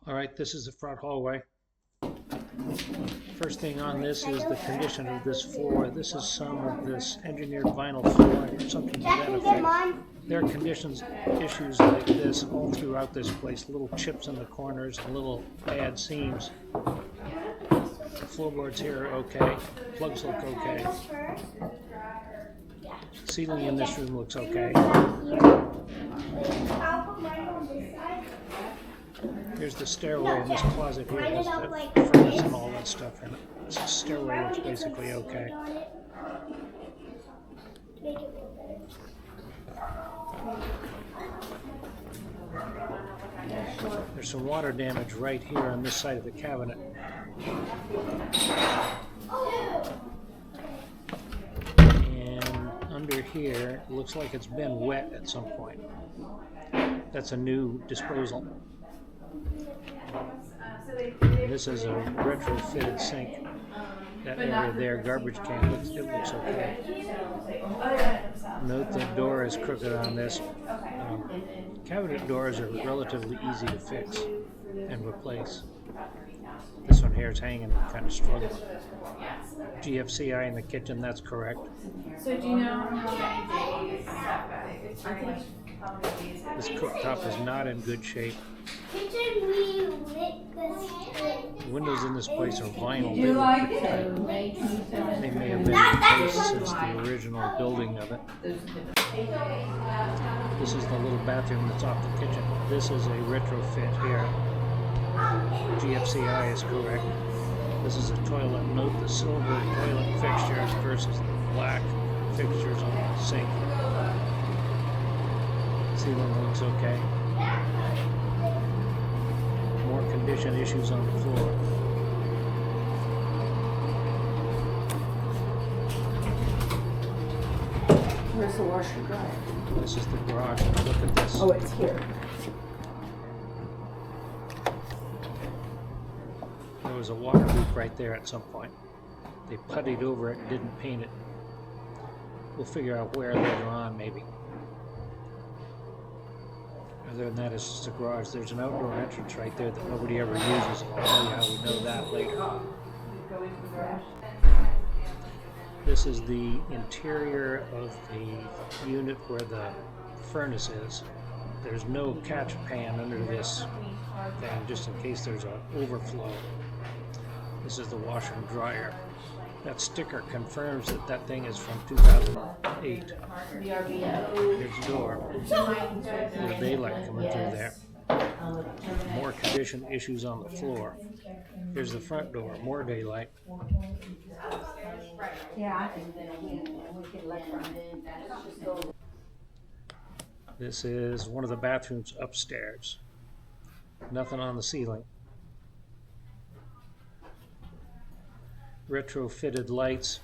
All right, this is the front hallway. First thing on this is the condition of this floor. This is some of this engineered vinyl flooring or something to that effect. There are conditions, issues like this all throughout this place. Little chips in the corners and little bad seams. The floorboards here are okay. Plugs look okay. Ceiling in this room looks okay. Here's the stairway in this closet here. Has the furnace and all that stuff in it. This stairway looks basically okay. There's some water damage right here on this side of the cabinet. And under here, it looks like it's been wet at some point. That's a new disposal. And this is a retrofitted sink. That area there, garbage can, it looks okay. Note the door is crooked on this. Cabinet doors are relatively easy to fix and replace. This one here is hanging and kind of struggling. GFCI in the kitchen, that's correct. So do you know how many days? This cooktop is not in good shape. The windows in this place are vinyl. They look pretty tight. They may have been replaced since the original building of it. This is the little bathroom that's off the kitchen. This is a retrofit here. GFCI is correct. This is a toilet. Note the silver toilet fixtures versus the black fixtures on the sink. Ceiling looks okay. More condition issues on the floor. Where's the washer dryer? This is the garage. Look at this. Oh, it's here. There was a water leak right there at some point. They puttied over it and didn't paint it. We'll figure out where later on, maybe. Other than that, it's just a garage. There's an outdoor entrance right there that nobody ever uses, and I'll tell you how we know that later. This is the interior of the unit where the furnace is. There's no catch pan under this thing, just in case there's an overflow. This is the washer and dryer. That sticker confirms that that thing is from 2008. Here's the door. There's daylight coming through there. More condition issues on the floor. Here's the front door. More daylight. This is one of the bathrooms upstairs. Nothing on the ceiling. Retrofitted lights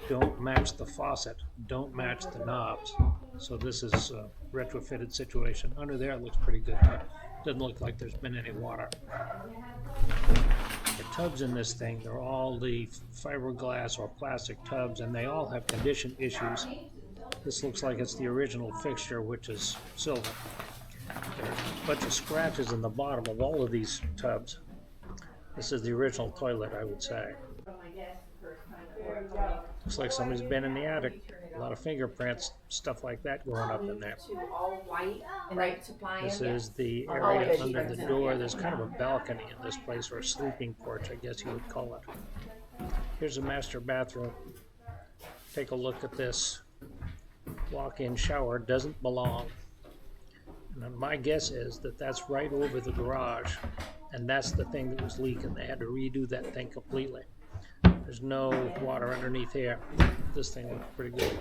don't match the faucet, don't match the knobs. So this is a retrofitted situation. Under there it looks pretty good. Doesn't look like there's been any water. The tubs in this thing, they're all the fiberglass or plastic tubs, and they all have condition issues. This looks like it's the original fixture, which is silver. There's a bunch of scratches in the bottom of all of these tubs. This is the original toilet, I would say. Looks like somebody's been in the attic. A lot of fingerprints, stuff like that going up in there. This is the area under the door. There's kind of a balcony in this place, or a sleeping porch, I guess you would call it. Here's a master bathroom. Take a look at this. Walk-in shower doesn't belong. And my guess is that that's right over the garage, and that's the thing that was leaking. They had to redo that thing completely. There's no water underneath here. This thing looks pretty good.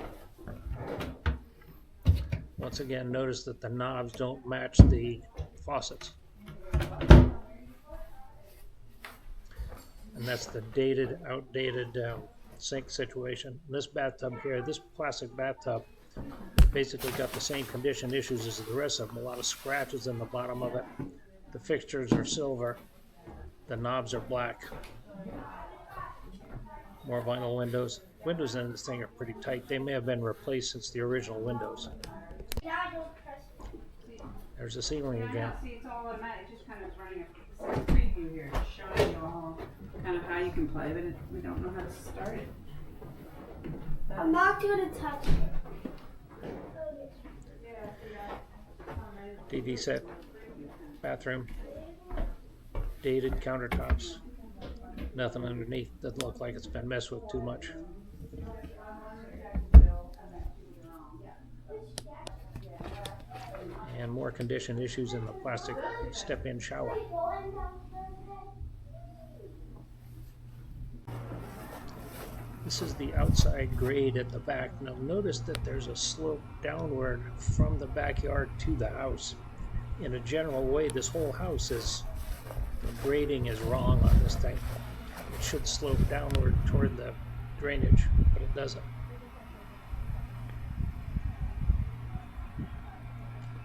Once again, notice that the knobs don't match the faucets. And that's the dated, outdated sink situation. This bathtub here, this plastic bathtub, basically got the same condition issues as the rest of them. A lot of scratches in the bottom of it. The fixtures are silver. The knobs are black. More vinyl windows. Windows in this thing are pretty tight. They may have been replaced since the original windows. There's the ceiling Yeah, I again. know. See, it's all automatic. It's just kind of running a preview here, just showing you all kind of how you can play, but we don't know how to start it. I'm not going to touch it. TV set, bathroom, dated countertops. Nothing underneath. Doesn't look like it's been messed with too much. And more condition issues in the plastic step-in shower. This is the outside grade at the back. Now notice that there's a slope downward from the backyard to the house. In a general way, this whole house is, the grading is wrong on this thing. It should slope downward toward the drainage, but it doesn't.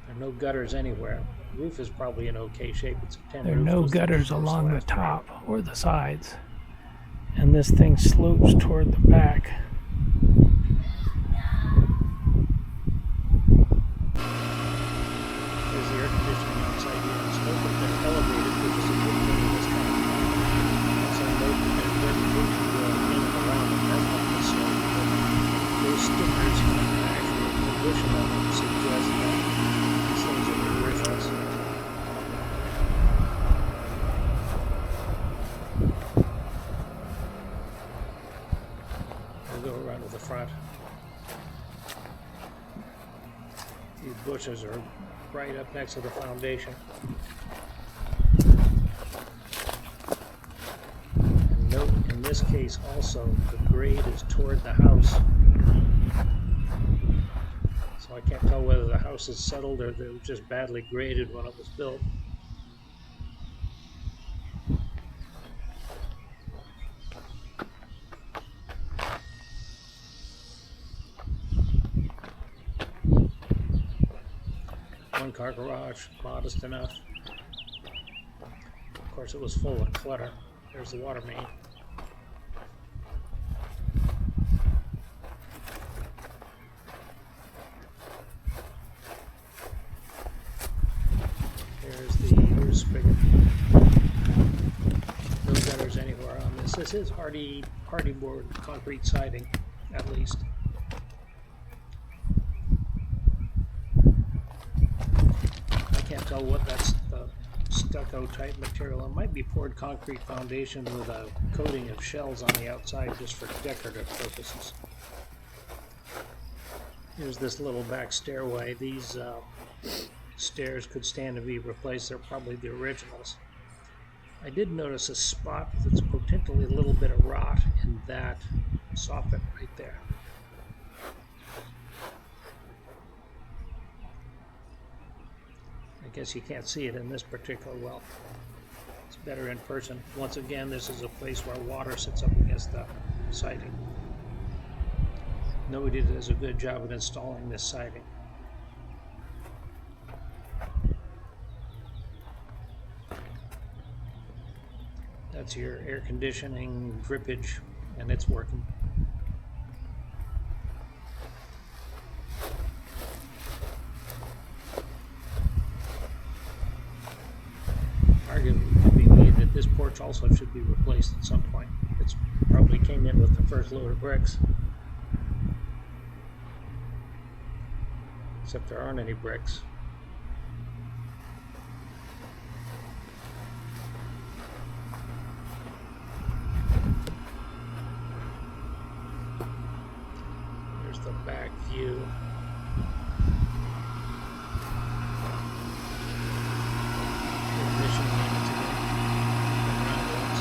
There are no gutters anywhere. The roof is probably in okay shape. It's a tin There are roof. no Was the gutters first along the last rain. top or the sides. And this thing slopes toward the back. There's the air conditioning outside here. It's a little bit elevated, which is a good thing in this kind of climate. Also note that there's vegetation growing in and around it. That's not the slope. But those stickers and actually the condition of them suggest that these things are the originals. We'll go around to the front. These bushes are right up next to the foundation. And note in this case also the grade is toward the house. So I can't tell whether the house is settled or that it was just badly graded when it was built. One-car garage, modest enough. Of course, it was full of clutter. There's the water main. There's the spigot. No gutters anywhere on this. This is hardy board concrete siding, at least. I can't tell what that's the stucco type material. It might be poured concrete foundation with a coating of shells on the outside just for decorative purposes. Here's this little back stairway. These stairs could stand to be replaced. They're probably the originals. I did notice a spot that's potentially a little bit of rot in that soffit right there. I guess you can't see it in this particular well. It's better in person. Once again, this is a place where water sits up against the siding. Nobody does a good job of installing this siding. That's your air conditioning drippage, and it's working. Argument could be made that this porch also should be replaced at some point. It's probably came in with the first load of bricks. Except there aren't any bricks. There's the back view. Ignition units again. Around once.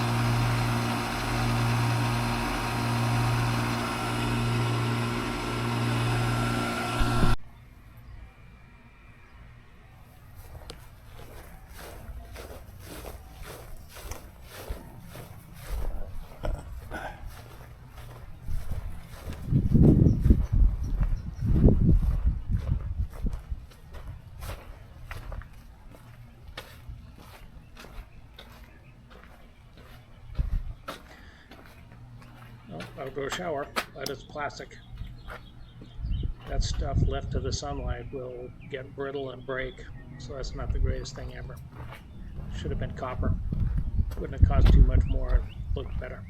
Outdoor shower, but it's plastic. That stuff left to the sunlight will get brittle and break. So that's not the greatest thing ever. Should have been copper. Wouldn't have cost too much more. Looked better.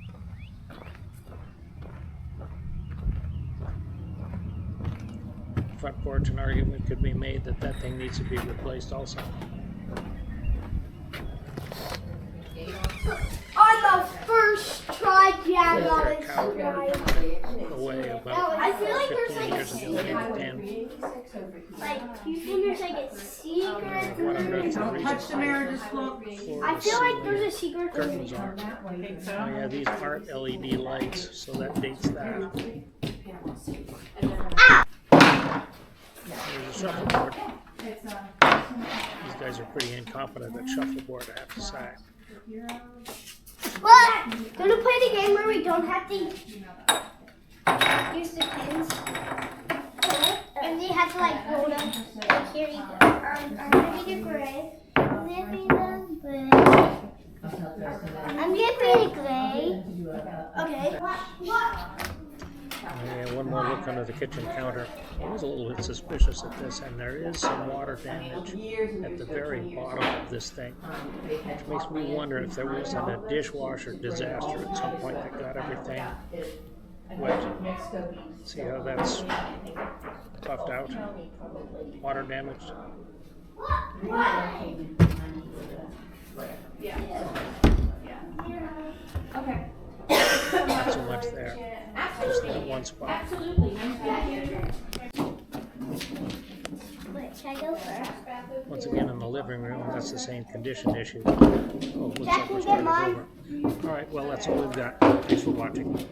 Front porch, an argument could be made that that thing needs to be replaced also. On the first try, Dad, There, on this cow drive. away about I feel like 15 there's years like ago, maybe 10. like you think there's like a secret. What on earth is the Don't reason touch the mirror, just look. for I the feel like ceiling there's a secret. curtains are? Think Oh so? yeah, these aren't LED lights, so that dates that. There's a shuffleboard. These guys are pretty incompetent at shuffleboard, I have to say. What? Gonna play the game where we don't have to use the pins, and we have to like go to like here you go. I'm gonna be the gray. I'm gonna be the blue. I'm gonna be the gray. Okay. What? Yeah, one more look under the kitchen counter. I was a little bit suspicious at this, and there is some water damage at the very bottom of this thing, which makes me wonder if there wasn't a dishwasher disaster at some point that got everything wet. See how that's puffed out? Water damage. Okay. Not so much there. Just that one spot. Wait, should I go first? Once again, in the living room, that's the same condition issue. Oh, it looks like we're starting over. All right, well, that's all we've got. Thanks for watching.